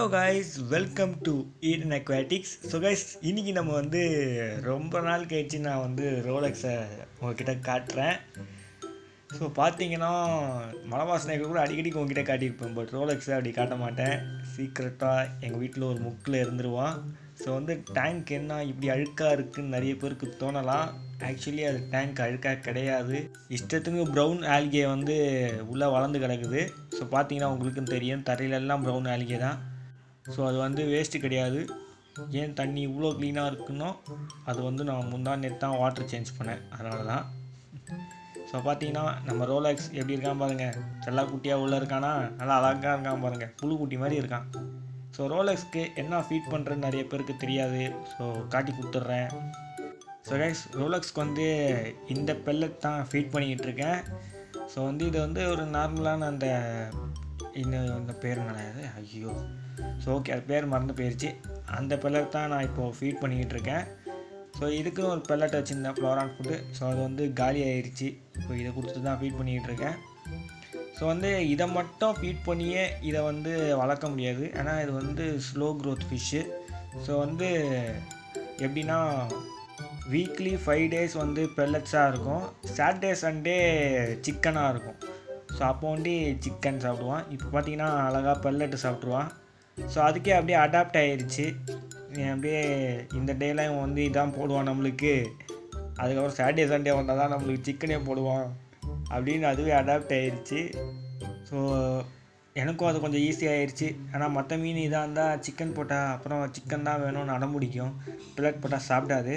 Hello guys, welcome to Eden aquatics. So guys, இன்றைக்கி நம்ம ரொம்ப நாள் கழிச்சு நான் ரோலெக்ஸை உங்ககிட்ட காட்டுறேன். ஸோ பார்த்தீங்கன்னா மலை வாசனைகள் கூட அடிக்கடி உங்ககிட்ட காட்டியிருப்பேன், பட் ரோலெக்ஸை அப்படி காட்ட மாட்டேன். சீக்ரெட்டாக எங்கள் வீட்டில் ஒரு முக்கில் இருந்துருவான். ஸோ டேங்க் என்ன இப்படி அழுக்காக இருக்குதுன்னு நிறைய பேருக்கு தோணலாம். ஆக்சுவலி அது டேங்க் அழுக்காக கிடையாது. இஷ்டத்துக்கு ப்ரௌன் ஆல்கே உள்ளே வளர்ந்து கிடக்குது. ஸோ பார்த்தீங்கன்னா உங்களுக்கும் தெரியும், தரையிலெல்லாம் ப்ரௌன் ஆல்கே தான். ஸோ அது வேஸ்ட்டு கிடையாது. ஏன் தண்ணி இவ்வளோ க்ளீனாக இருக்குன்னோ அது நான் முந்தா நேற்று தான் வாட்டர் சேஞ்ச் பண்ணேன், அதனால தான். ஸோ பார்த்தீங்கன்னா நம்ம ரோலெக்ஸ் எப்படி இருக்கான் பாருங்கள். செல்லா குட்டியாக உள்ளே இருக்கானா, நல்லா அழகாக இருக்கான் பாருங்கள், புழு குட்டி மாதிரி இருக்கான். ஸோ ரோலெக்ஸ்க்கு என்ன ஃபீட் பண்ணுறேன்னு நிறைய பேருக்கு தெரியாது. ஸோ காட்டி கொடுத்துட்றேன். ஸோ கைஸ், ரோலெக்ஸ்க்கு இந்த பெல்லட் தான் ஃபீட் பண்ணிக்கிட்டு இருக்கேன். ஸோ இது ஒரு நார்மலான இந்த பேர் நினையாது, ஐயோ. ஸோ ஓகே, அது பேர் மறந்து போயிடுச்சு. அந்த பெல்லட் தான் நான் இப்போது ஃபீட் பண்ணிக்கிட்டு இருக்கேன். ஸோ இதுக்கும் ஒரு பெல்லட் வச்சுருந்தேன், ஃப்ளோரான் ஃபுட்டு. ஸோ அது காலி ஆயிடுச்சு. ஸோ இதை கொடுத்துட்டு தான் ஃபீட் பண்ணிக்கிட்டு இருக்கேன். ஸோ இதை மட்டும் ஃபீட் பண்ணியே இதை வளர்க்க முடியாது. ஏன்னா இது ஸ்லோ க்ரோத் ஃபிஷ்ஷு. ஸோ எப்படின்னா வீக்லி 5 days பெல்லட்ஸாக இருக்கும். சாட்டர்டே சண்டே சிக்கனாக இருக்கும். ஸோ அப்போ சிக்கன் சாப்பிடுவான். இப்போ பார்த்தீங்கன்னா அழகாக பெல்லட்டு சாப்பிட்ருவான். ஸோ அதுக்கே அப்படியே அடாப்ட் ஆகிடுச்சு. அப்படியே இந்த டேலாம் இவன் இதான் போடுவான் நம்மளுக்கு, அதுக்கப்புறம் சாட்டர்டே சண்டே வந்தால் தான் நம்மளுக்கு சிக்கனே போடுவான் அப்படின்னு அதுவே அடாப்ட் ஆகிடுச்சு. ஸோ எனக்கும் அது கொஞ்சம் ஈஸியாகிடுச்சு. ஆனால் மற்ற மீன் இதாக இருந்தால் சிக்கன் போட்டால் அப்புறம் சிக்கன் தான் வேணும்னு அடம்பிடிக்கும், பெல்லட் போட்டால் சாப்பிடாது.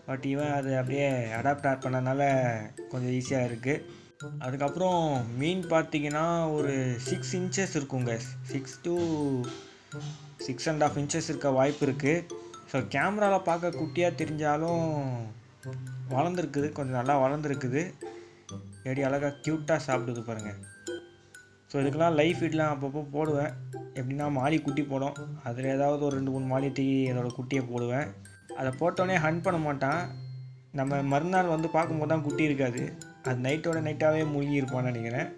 பட் இவன் அது அப்படியே அடாப்ட் பண்ணனால கொஞ்சம் ஈஸியாக இருக்குது. அதுக்கப்புறம் மீன் பார்த்திங்கன்னா ஒரு 6 inches இருக்குங்க. 6 to 6.5 inches இருக்க வாய்ப்பு இருக்குது. ஸோ கேமராவில் பார்க்க குட்டியாக தெரிஞ்சாலும் வளர்ந்துருக்குது, கொஞ்சம் நல்லா வளர்ந்துருக்குது. எப்படி அழகாக க்யூட்டாக சாப்பிடுது பாருங்கள். ஸோ இதுக்கெல்லாம் லைஃப் ஃபீட்லாம் அப்பப்போ போடுவேன். எப்படின்னா மாலி குட்டி போடும், அதில் ஏதாவது ஒரு 2-3 மாலி தூக்கி என்னோடய குட்டியை போடுவேன். அதை போட்டோடனே ஹண்ட் பண்ண மாட்டான். நம்ம மறுநாள் பார்க்கும்போது தான் குட்டி இருக்காது, அது நைட்டோட நைட்டாகவே மூழ்கி இருப்பான்னு நினைக்கிறேன்.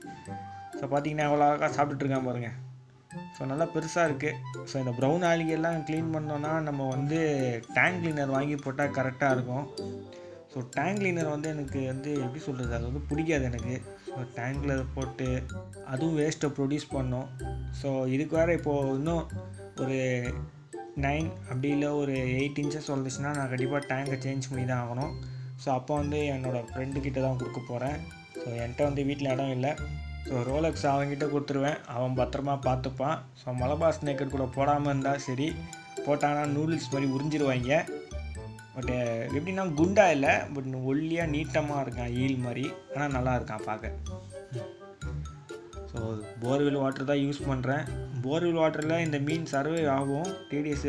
ஸோ பார்த்தீங்கன்னா எவ்வளோ அழகாக சாப்பிட்டுட்ருக்கான் பாருங்கள். ஸோ நல்லா பெருசாக இருக்குது. ஸோ இந்த ப்ரௌன் ஆல்கெல்லாம் க்ளீன் பண்ணோன்னா நம்ம டேங்க் க்ளீனர் வாங்கி போட்டால் கரெக்டாக இருக்கும். ஸோ டேங்க் க்ளீனர் எனக்கு எப்படி சொல்கிறது, அது பிடிக்காது எனக்கு. ஸோ டேங்கில் போட்டு அதுவும் வேஸ்ட்டை ப்ரொடியூஸ் பண்ணோம். ஸோ இதுக்கு வேறு இப்போது இன்னும் ஒரு 9 அப்படி இல்லை ஒரு 8 inches வந்துச்சுன்னா நான் கண்டிப்பாக டேங்கை சேஞ்ச் பண்ணி தான் ஆகணும். ஸோ அப்போ என்னோடய ஃப்ரெண்டுக்கிட்ட தான் கொடுக்க போகிறேன். ஸோ என்கிட்ட வீட்டில் இடம் இல்லை. ஸோ ரோலெக்ஸ் அவங்ககிட்ட கொடுத்துருவேன், அவன் பத்திரமா பார்த்துப்பான். ஸோ மலபார் ஸ்னேக்கர் கூட போடாமல் இருந்தால் சரி, போட்டானா நூடுல்ஸ் மாதிரி உறிஞ்சிருவாங்க. பட் எப்படின்னா குண்டா இல்லை, பட் ஒல்லியாக நீட்டமாக இருக்கான், ஈல் மாதிரி. ஆனால் நல்லா இருக்கான் பார்க்க. ஸோ போர்வெல் வாட்டர் தான் யூஸ் பண்ணுறேன். போர்வெல் வாட்டரில் இந்த மீன் சர்வே ஆகும். டிடிஎஸ்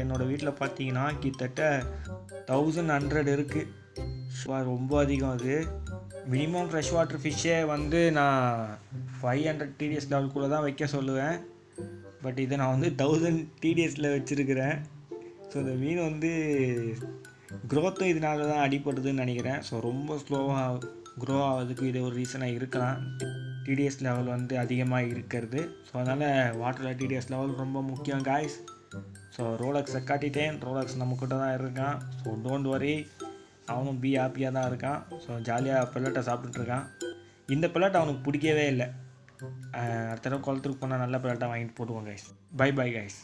என்னோடய வீட்டில் பார்த்தீங்கன்னா கிட்டத்தட்ட 1100 இருக்குது. ரொம்ப அதிகம். அது மினிமம் ஃப்ரெஷ் வாட்டர் ஃபிஷ்ஷே நான் 500 டிடிஎஸ் லெவலுக்குள்ளே தான் வைக்க சொல்லுவேன். பட் இதை நான் 1000 டிடிஎஸில் வச்சுருக்கிறேன். ஸோ இந்த மீன் க்ரோத்தும் இதனால தான் அடிப்படுதுன்னு நினைக்கிறேன். ஸோ ரொம்ப ஸ்லோவாக க்ரோ ஆகிறதுக்கு இது ஒரு ரீசனாக இருக்கலாம், டிடிஎஸ் லெவல் அதிகமாக இருக்கிறது. ஸோ அதனால் வாட்டரில் டிடிஎஸ் லெவல் ரொம்ப முக்கியம் காய்ஸ். ஸோ ரோலெக்ஸை காட்டிட்டேன், ரோலெக்ஸ் நம்மக்கிட்ட தான் இருக்கான். ஸோ டோன்ட் வரி, அவனும் பி ஹாப்பியாக தான் இருக்கான். ஸோ ஜாலியாக பெல்லட்டை சாப்பிட்டுட்ருக்கான். இந்த பெல்லட் அவனுக்கு பிடிக்கவே இல்லை. அடுத்த தடவை குளத்துக்கு போனால் நல்ல பெல்லட்டாக வாங்கிட்டு போடுவோம் கைஸ். Bye guys.